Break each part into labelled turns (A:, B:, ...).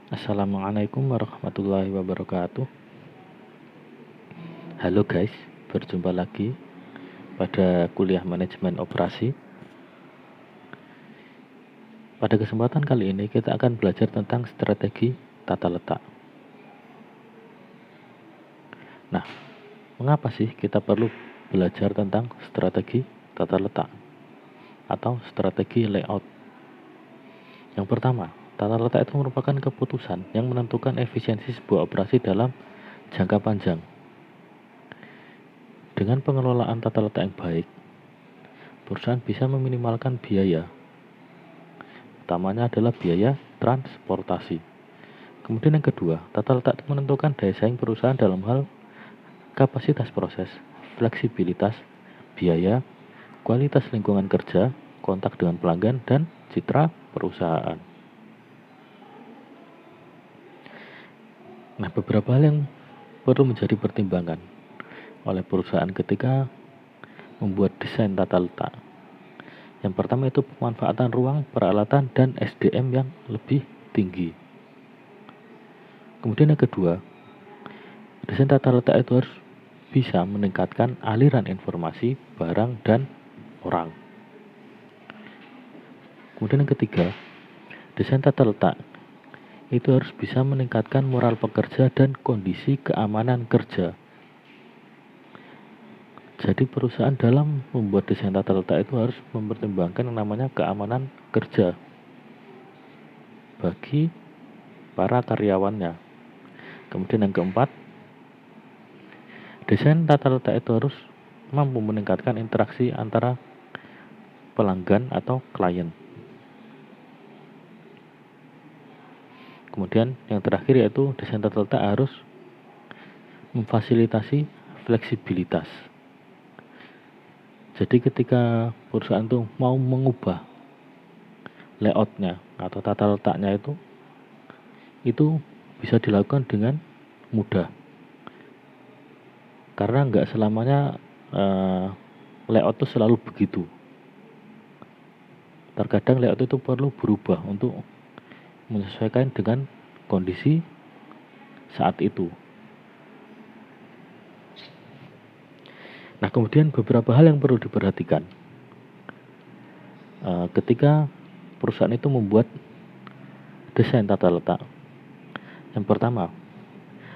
A: Assalamualaikum warahmatullahi wabarakatuh. Halo guys, berjumpa lagi pada kuliah manajemen operasi. Pada kesempatan kali ini kita akan belajar tentang strategi tata letak. Nah, mengapa sih kita perlu belajar tentang strategi tata letak atau strategi layout? Yang pertama, tata letak itu merupakan keputusan yang menentukan efisiensi sebuah operasi dalam jangka panjang. Dengan pengelolaan tata letak yang baik, perusahaan bisa meminimalkan biaya. Utamanya adalah biaya transportasi. Kemudian yang kedua, tata letak itu menentukan daya saing perusahaan dalam hal kapasitas proses, fleksibilitas, biaya, kualitas lingkungan kerja, kontak dengan pelanggan, dan citra perusahaan. Nah, beberapa hal yang perlu menjadi pertimbangan oleh perusahaan ketika membuat desain tata letak. Yang pertama itu pemanfaatan ruang, peralatan, dan SDM yang lebih tinggi. Kemudian yang kedua, desain tata letak itu harus bisa meningkatkan aliran informasi, barang, dan orang. Kemudian yang ketiga, desain tata letak itu harus bisa meningkatkan moral pekerja dan kondisi keamanan kerja. Jadi perusahaan dalam membuat desain tata letak itu harus mempertimbangkan yang namanya keamanan kerja bagi para karyawannya. Kemudian yang keempat, desain tata letak itu harus mampu meningkatkan interaksi antara pelanggan atau klien. Kemudian yang terakhir yaitu desain tata letak harus memfasilitasi fleksibilitas. Jadi ketika perusahaan itu mau mengubah layoutnya atau tata letaknya itu bisa dilakukan dengan mudah. Karena nggak selamanya layout itu selalu begitu. Terkadang layout itu perlu berubah untuk menyesuaikan dengan kondisi saat itu. Nah, kemudian beberapa hal yang perlu diperhatikan ketika perusahaan itu membuat desain tata letak. Yang pertama,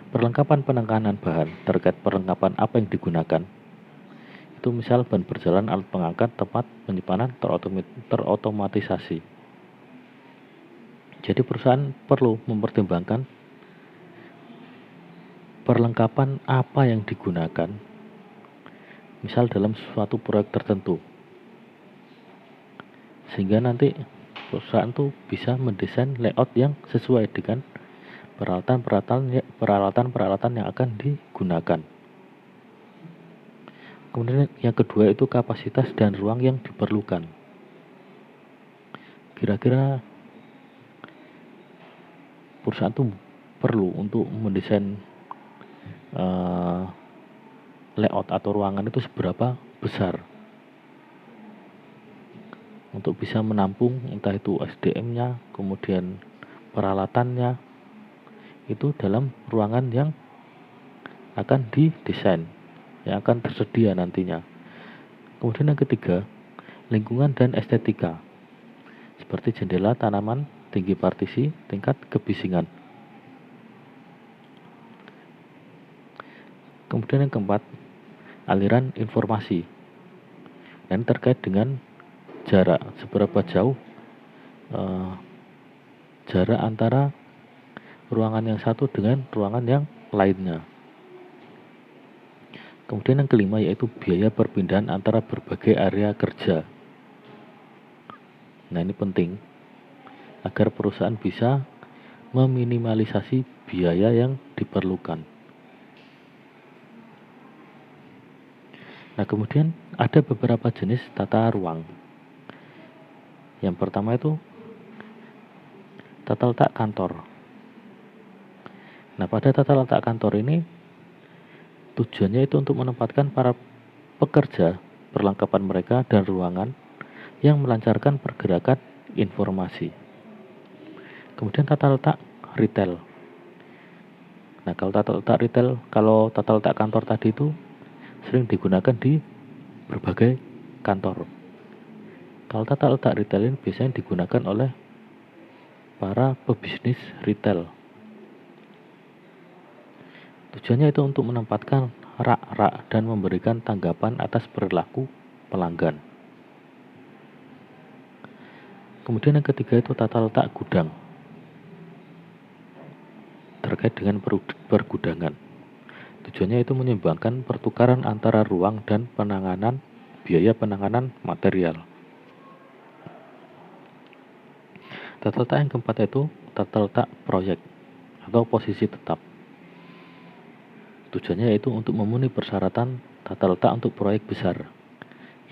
A: perlengkapan penekanan bahan terkait perlengkapan apa yang digunakan. Itu misal ban berjalan, alat pengangkat, tempat penyimpanan terotomatisasi. Jadi perusahaan perlu mempertimbangkan perlengkapan apa yang digunakan, misal dalam suatu proyek tertentu, sehingga nanti perusahaan tuh bisa mendesain layout yang sesuai dengan peralatan-peralatan yang akan digunakan. Kemudian yang kedua itu kapasitas dan ruang yang diperlukan. Kira-kira perusahaan tuh perlu untuk mendesain layout atau ruangan itu seberapa besar untuk bisa menampung entah itu SDM-nya, kemudian peralatannya itu dalam ruangan yang akan didesain, yang akan tersedia nantinya. Kemudian yang ketiga, lingkungan dan estetika, seperti jendela, tanaman, tinggi partisi, tingkat kebisingan. Kemudian yang keempat, aliran informasi. Dan terkait dengan jarak, seberapa jauh jarak antara ruangan yang satu dengan ruangan yang lainnya. Kemudian yang kelima yaitu biaya perpindahan antara berbagai area kerja. Nah, ini penting agar perusahaan bisa meminimalisasi biaya yang diperlukan. Nah, kemudian ada beberapa jenis tata ruang. Yang pertama itu tata letak kantor. Nah, pada tata letak kantor ini tujuannya itu untuk menempatkan para pekerja, perlengkapan mereka, dan ruangan yang melancarkan pergerakan informasi. Kemudian tata letak retail. Nah, kalau tata letak kantor tadi itu sering digunakan di berbagai kantor. Kalau tata letak retail ini biasanya digunakan oleh para pebisnis retail. Tujuannya itu untuk menempatkan rak-rak dan memberikan tanggapan atas perilaku pelanggan. Kemudian yang ketiga itu tata letak gudang. Terkait dengan pergudangan. Tujuannya itu menyeimbangkan pertukaran antara ruang dan biaya penanganan material. Tata letak yang keempat itu tata letak proyek atau posisi tetap. Tujuannya yaitu untuk memenuhi persyaratan tata letak untuk proyek besar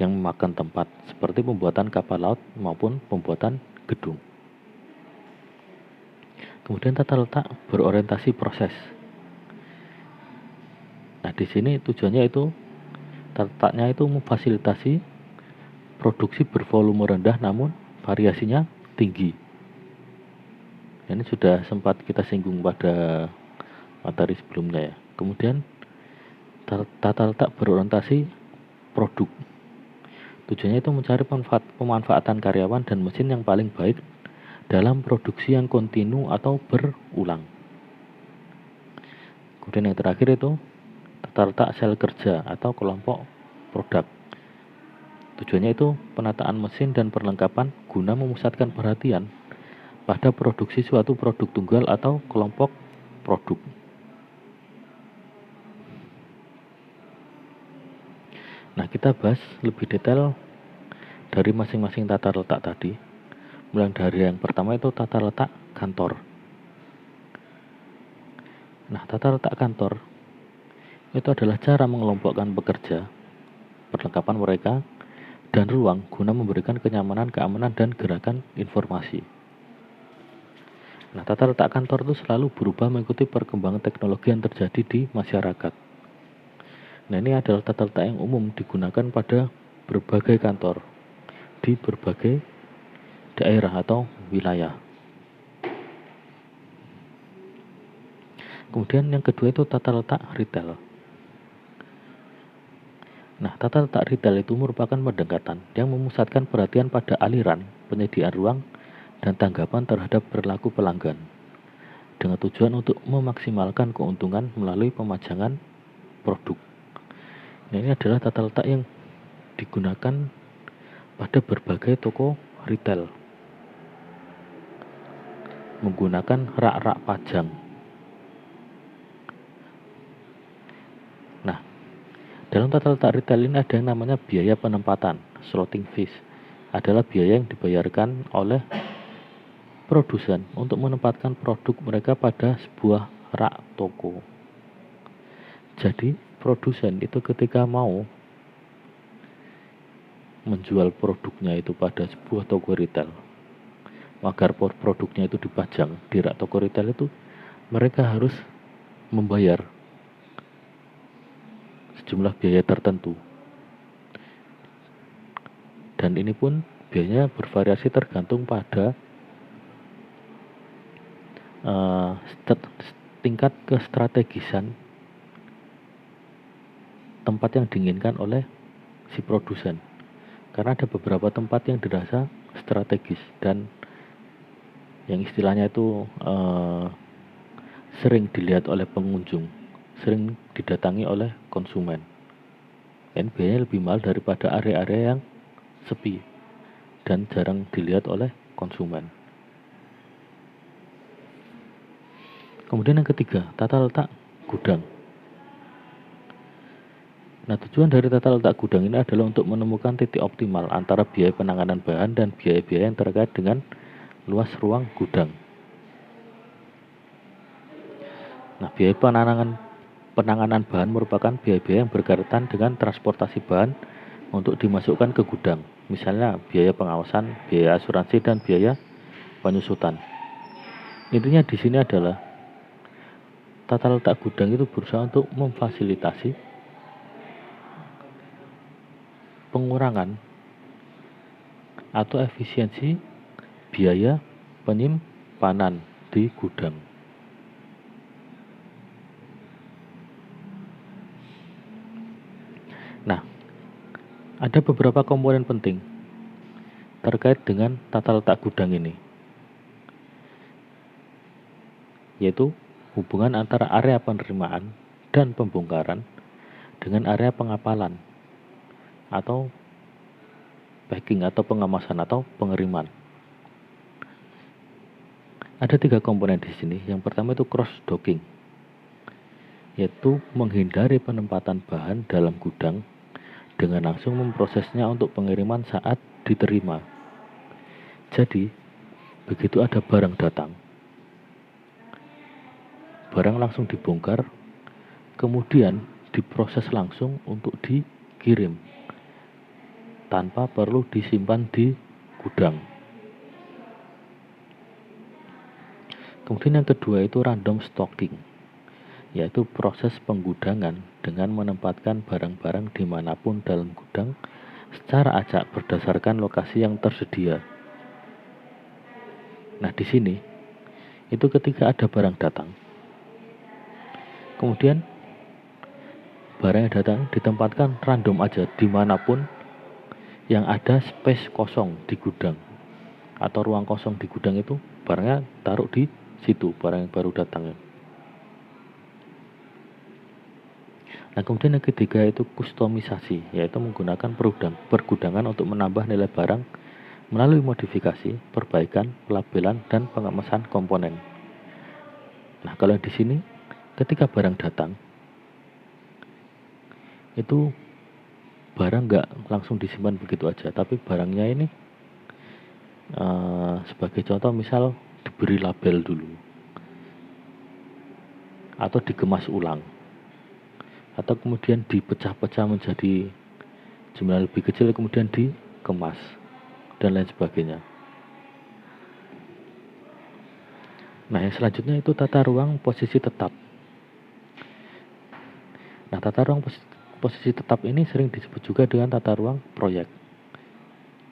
A: yang memakan tempat seperti pembuatan kapal laut maupun pembuatan gedung. Kemudian tata letak berorientasi proses. Nah, di sini tujuannya itu tata letaknya itu memfasilitasi produksi bervolume rendah namun variasinya tinggi. Ini sudah sempat kita singgung pada materi sebelumnya ya. Kemudian tata letak berorientasi produk. Tujuannya itu mencari pemanfaatan karyawan dan mesin yang paling baik dalam produksi yang kontinu atau berulang. Kemudian yang terakhir itu tata letak sel kerja atau kelompok produk. Tujuannya itu penataan mesin dan perlengkapan guna memusatkan perhatian pada produksi suatu produk tunggal atau kelompok produk. Nah, kita bahas lebih detail dari masing-masing tata letak tadi. Mulai dari yang pertama itu tata letak kantor. Nah, tata letak kantor itu adalah cara mengelompokkan pekerja, perlengkapan mereka, dan ruang guna memberikan kenyamanan, keamanan, dan gerakan informasi. Nah, tata letak kantor itu selalu berubah mengikuti perkembangan teknologi yang terjadi di masyarakat. Nah, ini adalah tata letak yang umum digunakan pada berbagai kantor di berbagai daerah atau wilayah. Kemudian yang kedua itu tata letak retail. Nah, tata letak retail itu merupakan pendekatan yang memusatkan perhatian pada aliran, penyediaan ruang, dan tanggapan terhadap perilaku pelanggan dengan tujuan untuk memaksimalkan keuntungan melalui pemajangan produk. Nah, ini adalah tata letak yang digunakan pada berbagai toko retail menggunakan rak-rak pajang. Nah, dalam tata letak retail ini ada yang namanya biaya penempatan, slotting fees. Adalah biaya yang dibayarkan oleh produsen untuk menempatkan produk mereka pada sebuah rak toko. Jadi, produsen itu ketika mau menjual produknya itu pada sebuah toko retail, agar produknya itu dipajang di rak toko retail itu, mereka harus membayar sejumlah biaya tertentu. Dan ini pun biayanya bervariasi tergantung pada tingkat kestrategisan tempat yang diinginkan oleh si produsen. Karena ada beberapa tempat yang dirasa strategis dan yang istilahnya itu sering dilihat oleh pengunjung, sering didatangi oleh konsumen. Dan biayanya lebih mahal daripada area-area yang sepi dan jarang dilihat oleh konsumen. Kemudian yang ketiga, tata letak gudang. Nah, tujuan dari tata letak gudang ini adalah untuk menemukan titik optimal antara biaya penanganan bahan dan biaya-biaya yang terkait dengan luas ruang gudang. Nah, biaya penanganan bahan merupakan biaya-biaya yang berkaitan dengan transportasi bahan untuk dimasukkan ke gudang. Misalnya biaya pengawasan, biaya asuransi, dan biaya penyusutan. Intinya di sini adalah tata letak gudang itu berusaha untuk memfasilitasi pengurangan atau efisiensi biaya penyimpanan di gudang. Ada beberapa komponen penting terkait dengan tata letak gudang ini, yaitu hubungan antara area penerimaan dan pembongkaran dengan area pengapalan atau packing atau pengemasan atau pengiriman. Ada 3 komponen di sini. Yang pertama itu cross docking, yaitu menghindari penempatan bahan dalam gudang dengan langsung memprosesnya untuk pengiriman saat diterima. Jadi, begitu ada barang datang, barang langsung dibongkar, kemudian diproses langsung untuk dikirim tanpa perlu disimpan di gudang. Kemudian yang kedua itu random stocking, yaitu proses penggudangan dengan menempatkan barang-barang dimanapun dalam gudang secara acak berdasarkan lokasi yang tersedia. Nah, di sini itu ketika ada barang datang, kemudian barang yang datang ditempatkan random aja dimanapun yang ada space kosong di gudang atau ruang kosong di gudang, itu barangnya taruh di situ, barang yang baru datang. Nah, kemudian yang ketiga itu kustomisasi, yaitu menggunakan pergudangan untuk menambah nilai barang melalui modifikasi, perbaikan, pelabelan, dan pengemasan komponen. Nah, kalau di sini ketika barang datang, itu barang nggak langsung disimpan begitu aja, tapi barangnya ini sebagai contoh misal diberi label dulu, atau dikemas ulang, atau kemudian dipecah-pecah menjadi jumlah lebih kecil kemudian dikemas dan lain sebagainya. Nah, yang selanjutnya itu tata ruang posisi tetap. Nah, tata ruang posisi tetap ini sering disebut juga dengan tata ruang proyek,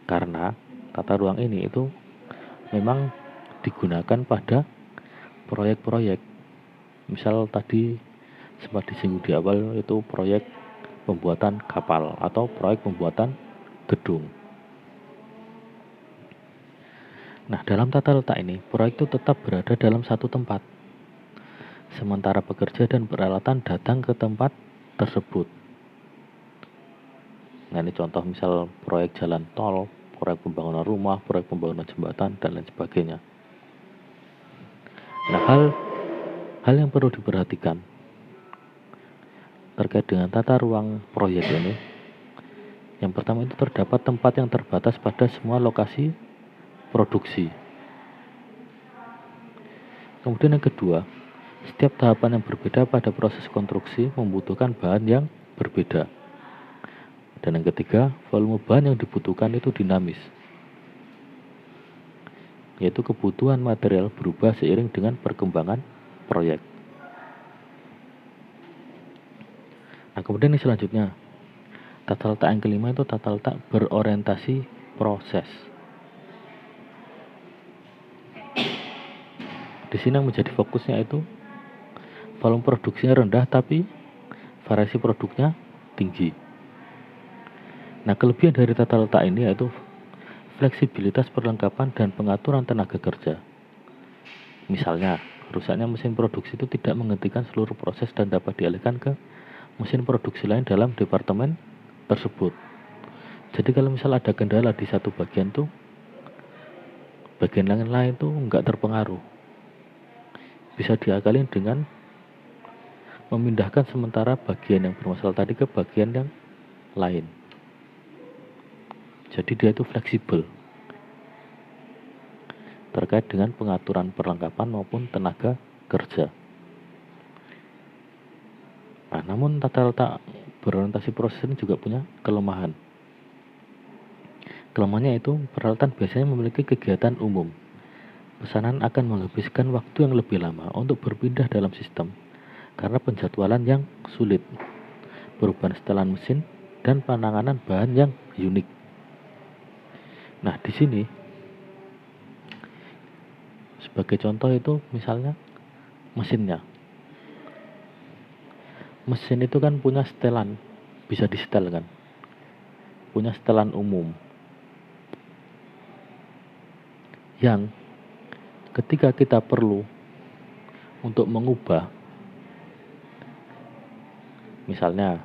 A: karena tata ruang ini itu memang digunakan pada proyek-proyek. Misal tadi sempat disinggung di awal, itu proyek pembuatan kapal atau proyek pembuatan gedung. Nah, dalam tata letak ini, proyek itu tetap berada dalam satu tempat, sementara pekerja dan peralatan datang ke tempat tersebut. Nah, ini contoh misal proyek jalan tol, proyek pembangunan rumah, proyek pembangunan jembatan, dan lain sebagainya. Nah, hal yang perlu diperhatikan terkait dengan tata ruang proyek ini, yang pertama itu terdapat tempat yang terbatas pada semua lokasi produksi. Kemudian yang kedua, setiap tahapan yang berbeda pada proses konstruksi membutuhkan bahan yang berbeda. Dan yang ketiga, volume bahan yang dibutuhkan itu dinamis, yaitu kebutuhan material berubah seiring dengan perkembangan proyek. Nah, kemudian yang selanjutnya, tata letak yang kelima itu tata letak berorientasi proses. Di sini yang menjadi fokusnya itu volume produksinya rendah tapi variasi produknya tinggi. Nah, kelebihan dari tata letak ini yaitu fleksibilitas perlengkapan dan pengaturan tenaga kerja. Misalnya, rusaknya mesin produksi itu tidak menghentikan seluruh proses dan dapat dialihkan ke mesin produksi lain dalam departemen tersebut. Jadi kalau misal ada kendala di satu bagian tuh, bagian lain tuh nggak terpengaruh. Bisa diakalin dengan memindahkan sementara bagian yang bermasalah tadi ke bagian yang lain. Jadi dia itu fleksibel terkait dengan pengaturan perlengkapan maupun tenaga kerja. Nah, namun tata letak berorientasi proses ini juga punya kelemahan. Kelemahannya itu peralatan biasanya memiliki kegiatan umum. Pesanan akan menghabiskan waktu yang lebih lama untuk berpindah dalam sistem karena penjadwalan yang sulit, perubahan setelan mesin, dan penanganan bahan yang unik. Nah, di sini sebagai contoh itu misalnya mesinnya. Mesin itu kan punya setelan, bisa disetel kan. punya setelan umum yang ketika kita perlu untuk mengubah, misalnya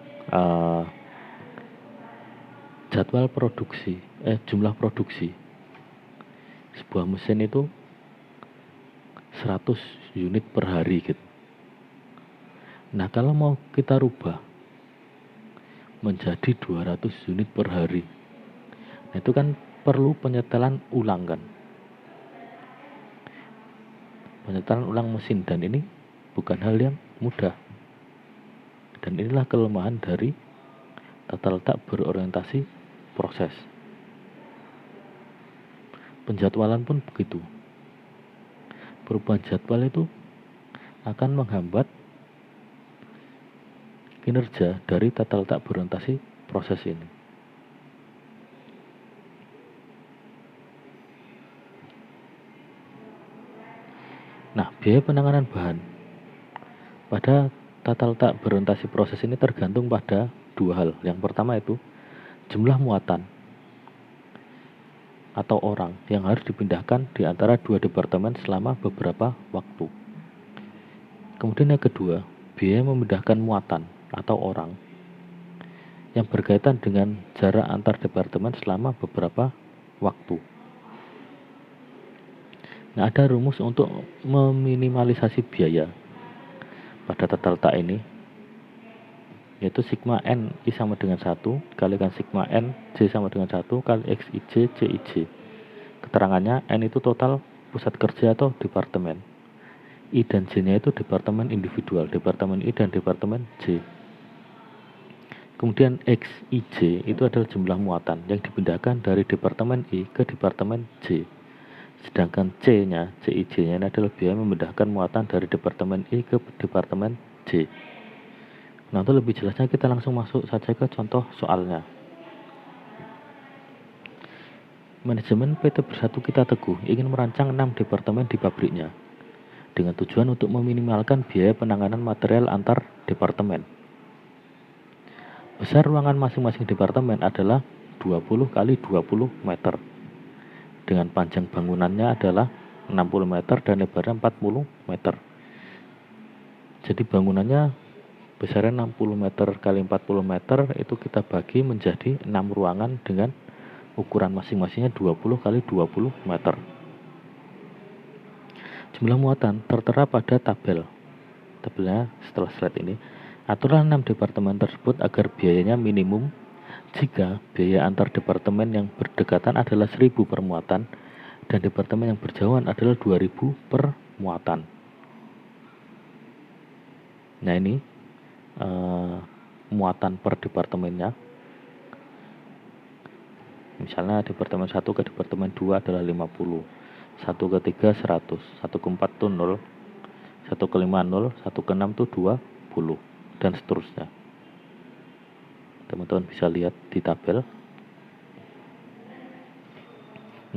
A: jadwal produksi, jumlah produksi sebuah mesin itu 100 unit per hari gitu. Nah, kalau mau kita rubah menjadi 200 unit per hari, nah itu kan perlu penyetelan ulang kan. Penyetelan ulang mesin, dan ini bukan hal yang mudah. Dan inilah kelemahan dari tata letak berorientasi proses. Penjadwalan pun begitu. Perubahan jadwal itu akan menghambat kinerja dari tata letak berorientasi proses ini. Nah, biaya penanganan bahan pada tata letak berorientasi proses ini tergantung pada dua hal. Yang pertama itu jumlah muatan atau orang yang harus dipindahkan di antara dua departemen selama beberapa waktu. Kemudian yang kedua, biaya memindahkan muatan atau orang yang berkaitan dengan jarak antar departemen selama beberapa waktu. Nah, ada rumus untuk meminimalisasi biaya pada tata letak ini, yaitu sigma n I sama dengan 1 kalikan sigma n J sama dengan 1 kali XIJ CIJ. Keterangannya, N itu total pusat kerja atau departemen, I dan J-nya itu departemen individual, departemen I dan departemen J. Kemudian XIJ itu adalah jumlah muatan yang dipindahkan dari departemen I ke departemen J. Sedangkan C-nya, CIJ-nya ini adalah biaya memindahkan muatan dari departemen I ke departemen J. Nah, untuk lebih jelasnya kita langsung masuk saja ke contoh soalnya. Manajemen PT Bersatu Kita Teguh ingin merancang 6 departemen di pabriknya dengan tujuan untuk meminimalkan biaya penanganan material antar departemen. Besar ruangan masing-masing departemen adalah 20 kali 20 meter. Dengan panjang bangunannya adalah 60 meter dan lebarnya 40 meter. Jadi bangunannya besarnya 60 meter kali 40 meter, itu kita bagi menjadi 6 ruangan dengan ukuran masing-masingnya 20 kali 20 meter. Jumlah muatan tertera pada tabelnya setelah slide ini. Aturlah 6 departemen tersebut agar biayanya minimum jika biaya antar departemen yang berdekatan adalah 1000 per muatan dan departemen yang berjauhan adalah 2000 per muatan. Nah, ini muatan per departemennya. Misalnya departemen 1 ke departemen 2 adalah 50, 1 ke 3 100, 1 ke 4 itu 0, 1 ke 5 0, 1 ke 6 itu 20, dan seterusnya. Teman-teman bisa lihat di tabel.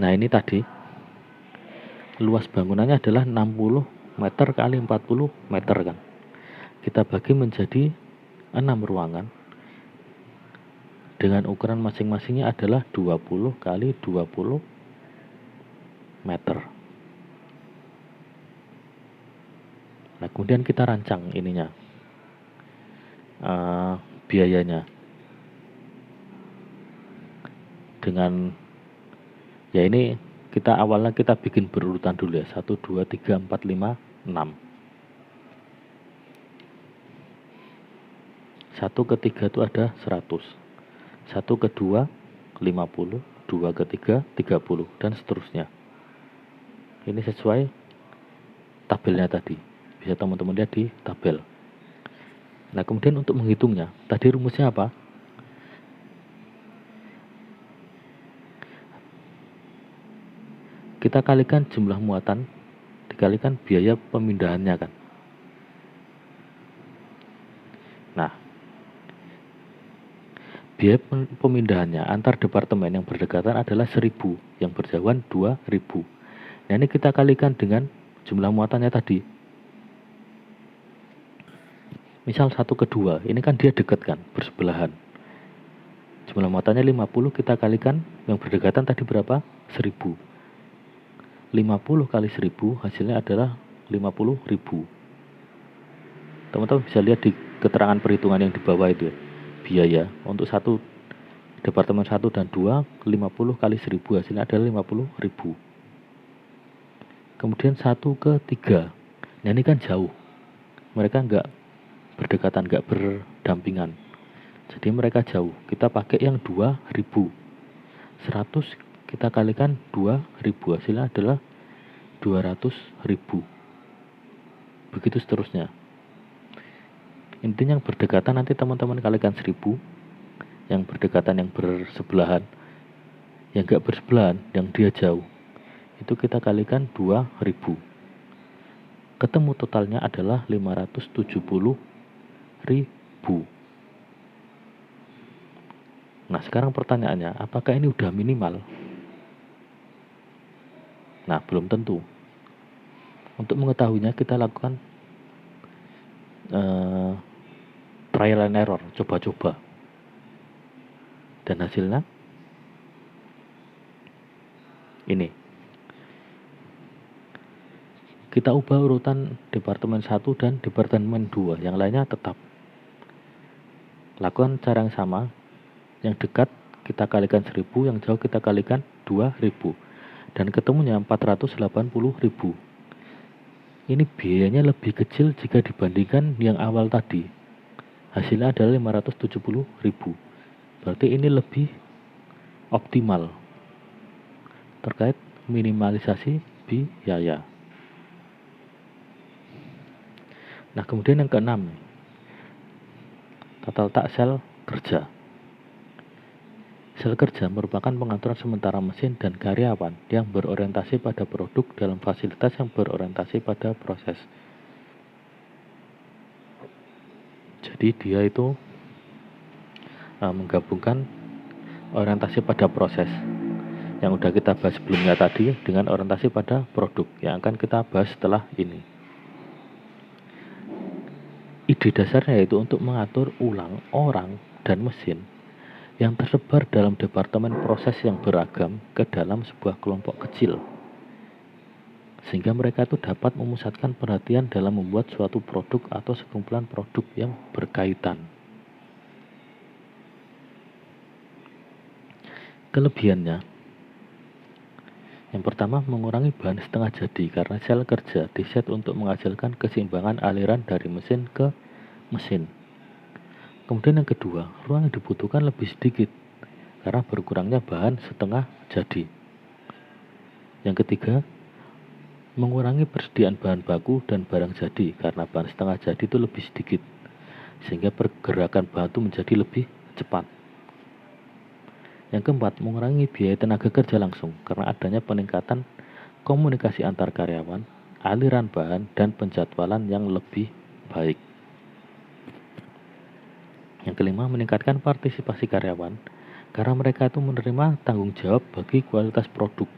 A: Nah, ini tadi luas bangunannya adalah 60 meter kali 40 meter kan. Kita bagi menjadi 6 ruangan dengan ukuran masing-masingnya adalah 20 kali 20 meter. Nah, kemudian kita rancang ininya, biayanya dengan, ya ini kita awalnya kita bikin berurutan dulu ya, 1, 2, 3, 4, 5, 6. 1 ke 3 itu ada 100, 1 ke 2 50, 2 ke 3 30, dan seterusnya. Ini sesuai tabelnya tadi, bisa teman-teman lihat di tabel. Nah, kemudian untuk menghitungnya, tadi rumusnya apa? Kita kalikan jumlah muatan dikalikan biaya pemindahannya kan. Nah, biaya pemindahannya antar departemen yang berdekatan adalah 1000, yang berjauhan 2000. Nah, ini kita kalikan dengan jumlah muatannya tadi. Misal 1 ke 2, ini kan dia dekat kan, bersebelahan. Jumlah muatannya 50, kita kalikan yang berdekatan tadi berapa? 1000. 50 kali 1000 hasilnya adalah 50.000. Teman-teman bisa lihat di keterangan perhitungan yang di bawah itu ya. Biaya untuk departemen 1 dan 2, 50 kali 1000 hasilnya adalah 50.000. Kemudian 1 ke 3. Nah ini kan jauh. Mereka enggak berdekatan, enggak berdampingan. Jadi mereka jauh. Kita pakai yang 2000. 100 kita kalikan 2000 hasilnya adalah 200.000. Begitu seterusnya. Intinya yang berdekatan nanti teman-teman kalikan 1000, yang berdekatan yang bersebelahan, yang enggak bersebelahan, yang dia jauh, itu kita kalikan 2000. Ketemu totalnya adalah 570.000. Nah sekarang pertanyaannya, apakah ini udah minimal? Nah belum tentu. Untuk mengetahuinya kita lakukan trial and error, coba-coba. Dan hasilnya ini. Kita ubah urutan departemen 1 dan departemen 2, yang lainnya tetap. Lakukan cara yang sama. Yang dekat kita kalikan 1000, yang jauh kita kalikan 2000. Dan ketemunya 480.000. Ini biayanya lebih kecil jika dibandingkan yang awal tadi. Hasilnya adalah 570.000. Berarti ini lebih optimal terkait minimalisasi biaya. Nah kemudian yang keenam, tata letak sel kerja. Sel kerja merupakan pengaturan sementara mesin dan karyawan yang berorientasi pada produk dalam fasilitas yang berorientasi pada proses. Jadi dia itu menggabungkan orientasi pada proses yang udah kita bahas sebelumnya tadi dengan orientasi pada produk yang akan kita bahas setelah ini. Ide dasarnya yaitu untuk mengatur ulang orang dan mesin yang tersebar dalam departemen proses yang beragam ke dalam sebuah kelompok kecil, sehingga mereka itu dapat memusatkan perhatian dalam membuat suatu produk atau sekumpulan produk yang berkaitan. Kelebihannya, yang pertama mengurangi bahan setengah jadi karena sel kerja diset untuk menghasilkan keseimbangan aliran dari mesin ke mesin. Kemudian yang kedua, ruang yang dibutuhkan lebih sedikit karena berkurangnya bahan setengah jadi. Yang ketiga, mengurangi persediaan bahan baku dan barang jadi karena bahan setengah jadi itu lebih sedikit, sehingga pergerakan bahan itu menjadi lebih cepat. Yang keempat, mengurangi biaya tenaga kerja langsung karena adanya peningkatan komunikasi antar karyawan, aliran bahan, dan penjadwalan yang lebih baik. Yang kelima, meningkatkan partisipasi karyawan karena mereka itu menerima tanggung jawab bagi kualitas produk.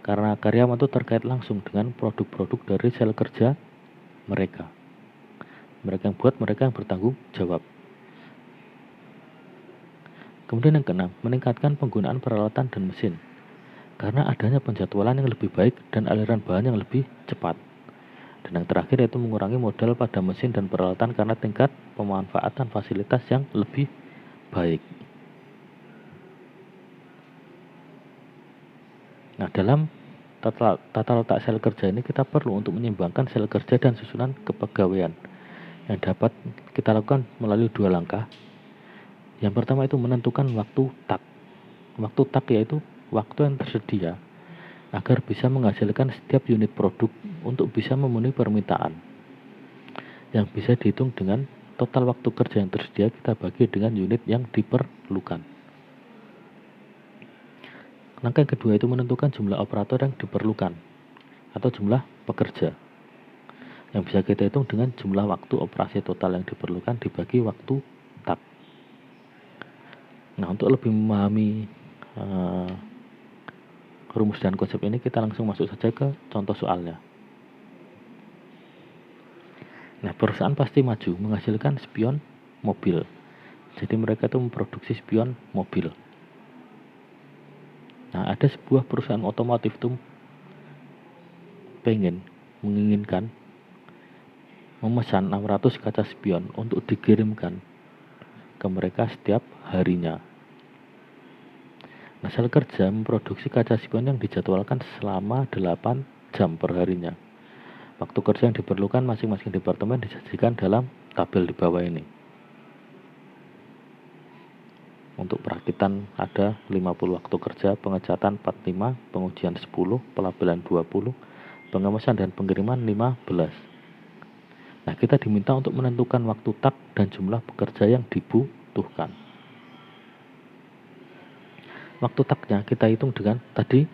A: Karena karyawan itu terkait langsung dengan produk-produk dari sel kerja mereka. Mereka yang buat, mereka yang bertanggung jawab. Kemudian yang keenam, meningkatkan penggunaan peralatan dan mesin karena adanya penjadwalan yang lebih baik dan aliran bahan yang lebih cepat. Dan yang terakhir yaitu mengurangi modal pada mesin dan peralatan karena tingkat pemanfaatan fasilitas yang lebih baik. Nah, dalam tata letak sel kerja ini kita perlu untuk menyeimbangkan sel kerja dan susunan kepegawaian yang dapat kita lakukan melalui dua langkah. Yang pertama itu menentukan waktu tak. Waktu tak yaitu waktu yang tersedia agar bisa menghasilkan setiap unit produk untuk bisa memenuhi permintaan, yang bisa dihitung dengan total waktu kerja yang tersedia kita bagi dengan unit yang diperlukan. Langkah yang kedua itu menentukan jumlah operator yang diperlukan atau jumlah pekerja, yang bisa kita hitung dengan jumlah waktu operasi total yang diperlukan dibagi waktu tak. Nah, untuk lebih memahami rumus dan konsep ini, kita langsung masuk saja ke contoh soalnya. Nah, perusahaan pasti maju menghasilkan spion mobil Jadi mereka itu memproduksi spion mobil. Nah, ada sebuah perusahaan otomotif itu menginginkan memesan 600 kaca spion untuk dikirimkan ke mereka setiap harinya. Nah, sel kerja memproduksi kaca spion yang dijadwalkan selama 8 jam per harinya. Waktu kerja yang diperlukan masing-masing departemen disajikan dalam tabel di bawah ini. Untuk perakitan ada 50 waktu kerja, pengecatan 45, pengujian 10, pelabelan 20, pengemesan dan pengiriman 15. Nah, kita diminta untuk menentukan waktu tak dan jumlah pekerja yang dibutuhkan. Waktu taknya kita hitung dengan tadi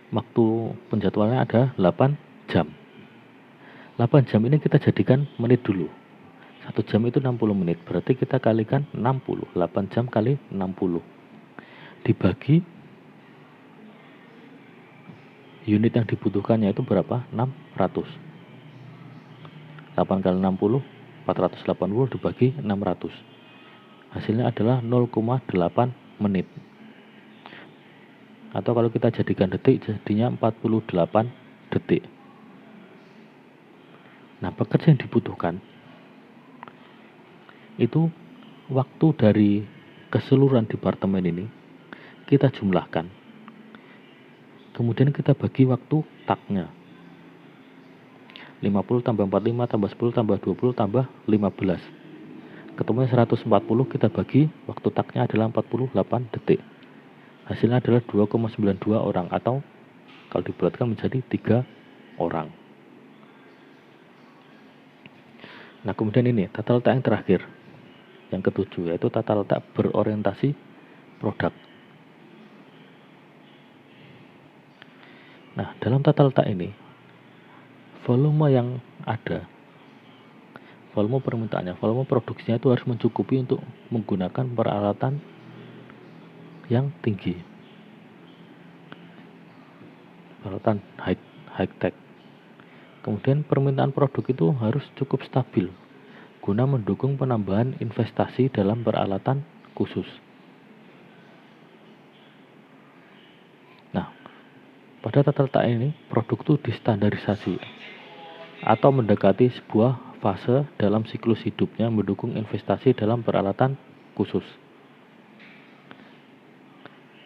A: waktu penjadwalannya ada 8 jam. 8 jam ini kita jadikan menit dulu. 1 jam itu 60 menit, berarti kita kalikan 60. 8 jam kali 60. Dibagi unit yang dibutuhkannya itu berapa? 600. 8 kali 60, 480 dibagi 600. Hasilnya adalah 0,8 menit. Atau kalau kita jadikan detik, jadinya 48 detik. Nah, pekerja yang dibutuhkan itu waktu dari keseluruhan departemen ini kita jumlahkan. Kemudian kita bagi waktu taknya. 50 tambah 45 tambah 10 tambah 20 tambah 15. Ketemunya 140, kita bagi, waktu taknya adalah 48 detik. Hasilnya adalah 2,92 orang atau kalau dibulatkan menjadi 3 orang. Nah, kemudian ini tata letak yang terakhir, yang ketujuh, yaitu tata letak berorientasi produk. Nah, dalam tata letak ini, volume yang ada, volume permintaannya, volume produksinya itu harus mencukupi untuk menggunakan peralatan yang tinggi, peralatan high tech. Kemudian permintaan produk itu harus cukup stabil guna mendukung penambahan investasi dalam peralatan khusus. Nah, pada tata letak ini produk itu distandarisasi atau mendekati sebuah fase dalam siklus hidupnya mendukung investasi dalam peralatan khusus.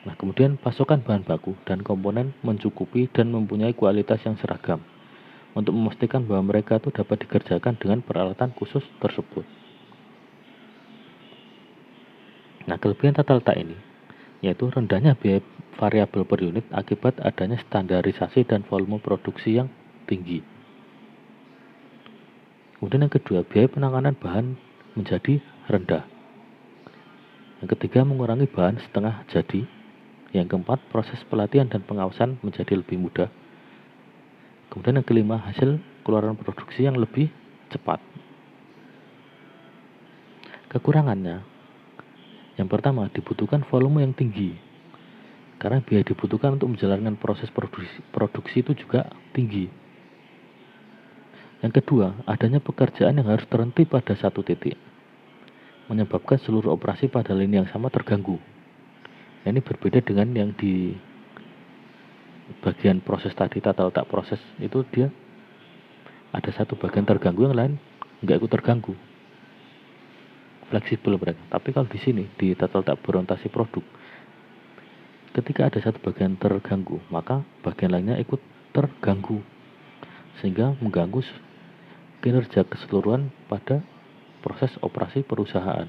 A: Nah, kemudian pasokan bahan baku dan komponen mencukupi dan mempunyai kualitas yang seragam untuk memastikan bahwa mereka itu dapat dikerjakan dengan peralatan khusus tersebut. Nah, kelebihan tata letak ini yaitu rendahnya biaya variabel per unit akibat adanya standarisasi dan volume produksi yang tinggi. Kemudian yang kedua, biaya penanganan bahan menjadi rendah. Yang ketiga, mengurangi bahan setengah jadi. Yang keempat, proses pelatihan dan pengawasan menjadi lebih mudah. Kemudian yang kelima, hasil keluaran produksi yang lebih cepat. Kekurangannya, yang pertama, dibutuhkan volume yang tinggi. Karena biaya dibutuhkan untuk menjalankan proses produksi itu juga tinggi. Yang kedua, adanya pekerjaan yang harus terhenti pada satu titik, menyebabkan seluruh operasi pada lini yang sama terganggu. Nah, ini berbeda dengan yang di bagian proses tadi, tata letak proses itu dia ada satu bagian terganggu, yang lain nggak ikut terganggu, fleksibel mereka. Tapi kalau di sini di tata letak berorientasi produk, ketika ada satu bagian terganggu, maka bagian lainnya ikut terganggu, sehingga mengganggu kinerja keseluruhan pada proses operasi perusahaan.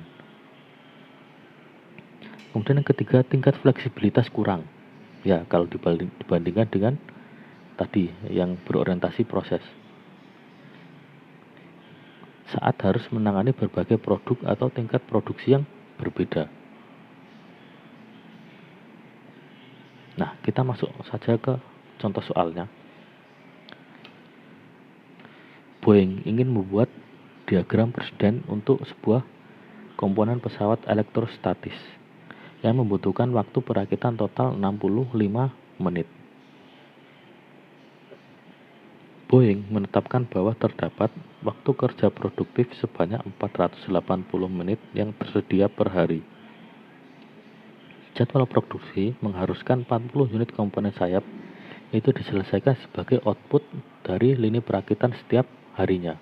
A: Kemudian yang ketiga, tingkat fleksibilitas kurang. Ya, kalau dibandingkan dengan tadi yang berorientasi proses. Saat harus menangani berbagai produk atau tingkat produksi yang berbeda. Nah, kita masuk saja ke contoh soalnya. Boeing ingin membuat diagram presiden untuk sebuah komponen pesawat elektrostatis yang membutuhkan waktu perakitan total 65 menit. Boeing menetapkan bahwa terdapat waktu kerja produktif sebanyak 480 menit yang tersedia per hari. Jadwal produksi mengharuskan 40 unit komponen sayap itu diselesaikan sebagai output dari lini perakitan setiap harinya.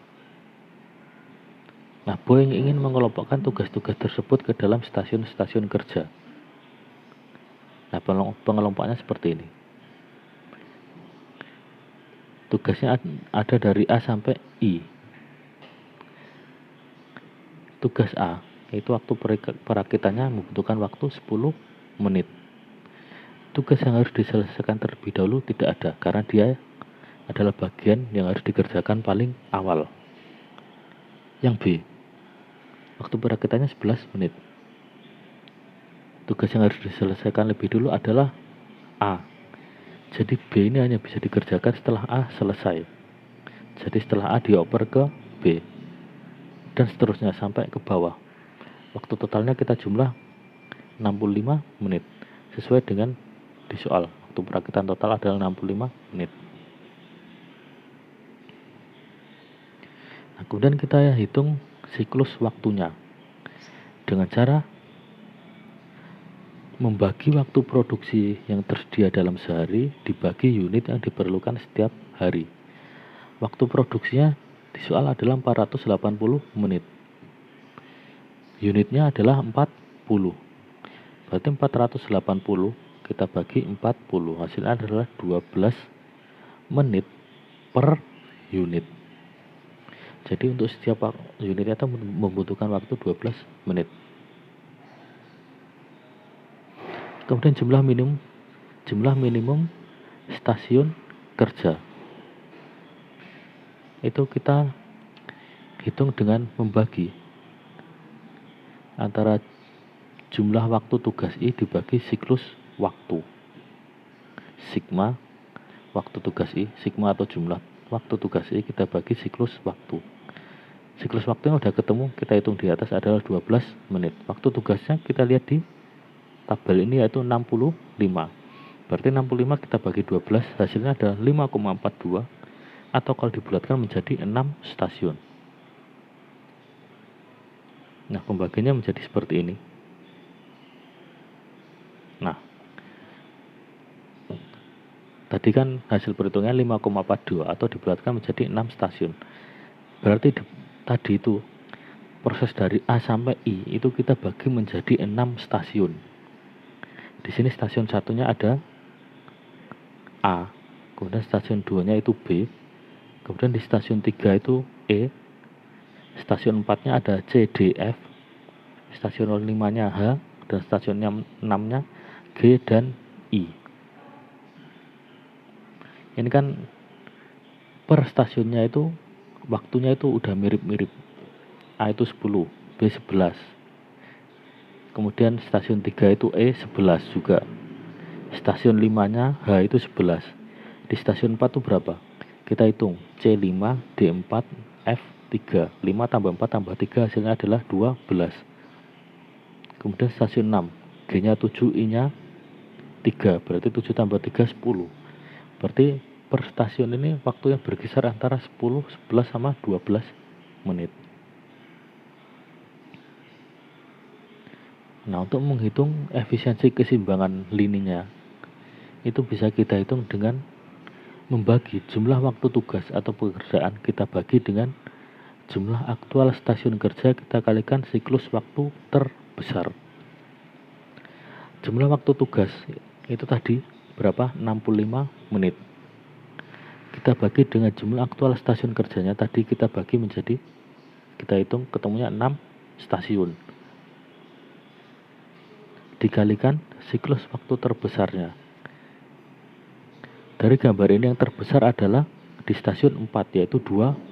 A: Nah, Boeing ingin mengelompokkan tugas-tugas tersebut ke dalam stasiun-stasiun kerja. Nah, pengelompokannya seperti ini. Tugasnya ada dari A sampai I. Tugas A, itu waktu perakitannya membutuhkan waktu 10 menit. Tugas yang harus diselesaikan terlebih dahulu tidak ada, karena dia adalah bagian yang harus dikerjakan paling awal. Yang B, waktu perakitannya 11 menit. Tugas yang harus diselesaikan lebih dulu adalah A. Jadi B ini hanya bisa dikerjakan setelah A selesai. Jadi setelah A dioper ke B. Dan seterusnya sampai ke bawah. Waktu totalnya kita jumlah 65 menit. Sesuai dengan di soal. Waktu perakitan total adalah 65 menit. Nah, kemudian kita hitung siklus waktunya. Dengan cara membagi waktu produksi yang tersedia dalam sehari dibagi unit yang diperlukan setiap hari. Waktu produksinya di soal adalah 480 menit. Unitnya adalah 40. Berarti 480 kita bagi 40. Hasilnya adalah 12 menit per unit. Jadi untuk setiap unitnya itu membutuhkan waktu 12 menit. Kemudian jumlah minimum stasiun kerja. Itu kita hitung dengan membagi antara jumlah waktu tugas I dibagi siklus waktu. Sigma waktu tugas I, sigma atau jumlah waktu tugas I kita bagi siklus waktu. Siklus waktu yang udah ketemu kita hitung di atas adalah 12 menit. Waktu tugasnya kita lihat di tabel ini yaitu 65. Berarti 65 kita bagi 12 hasilnya adalah 5,42 atau kalau dibulatkan menjadi 6 stasiun. Nah, pembagiannya menjadi seperti ini. Nah, tadi kan hasil perhitungannya 5,42 atau dibulatkan menjadi 6 stasiun. Berarti tadi itu proses dari A sampai I itu kita bagi menjadi 6 stasiun. Di sini stasiun satunya ada A, kemudian stasiun 2-nya itu B, kemudian di stasiun 3 itu E, stasiun 4-nya ada C, D, F, stasiun 5-nya H, dan stasiun 6-nya G dan I. Ini kan per stasiunnya itu waktunya itu udah mirip-mirip. A itu 10, B 11. Kemudian stasiun 3 itu E 11 juga. Stasiun 5-nya H itu 11. Di stasiun 4 itu berapa? Kita hitung C5, D4, F3. 5 tambah 4 tambah 3 hasilnya adalah 12. Kemudian stasiun 6, G-nya 7, I-nya 3. Berarti 7 tambah 3 10. Berarti per stasiun ini waktunya berkisar antara 10, 11 sama 12 menit. Nah, untuk menghitung efisiensi keseimbangan lininya itu bisa kita hitung dengan membagi jumlah waktu tugas atau pekerjaan kita bagi dengan jumlah aktual stasiun kerja kita kalikan siklus waktu terbesar. Jumlah waktu tugas itu tadi berapa? 65 menit. Kita bagi dengan jumlah aktual stasiun kerjanya tadi kita bagi menjadi, kita hitung ketemunya 6 stasiun. Dikalikan siklus waktu terbesarnya. Dari gambar ini yang terbesar adalah di stasiun 4 yaitu 12.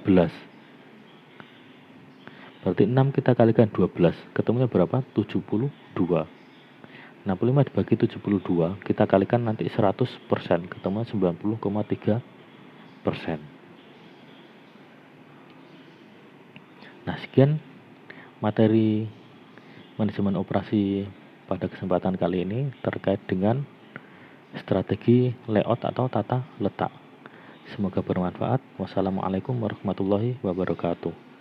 A: Berarti 6 kita kalikan 12, ketemunya berapa? 72. 65 dibagi 72, kita kalikan nanti 100%, ketemunya 90,3%. Nah, sekian materi manajemen operasi pada kesempatan kali ini terkait dengan strategi layout atau tata letak. Semoga bermanfaat. Wassalamualaikum warahmatullahi wabarakatuh.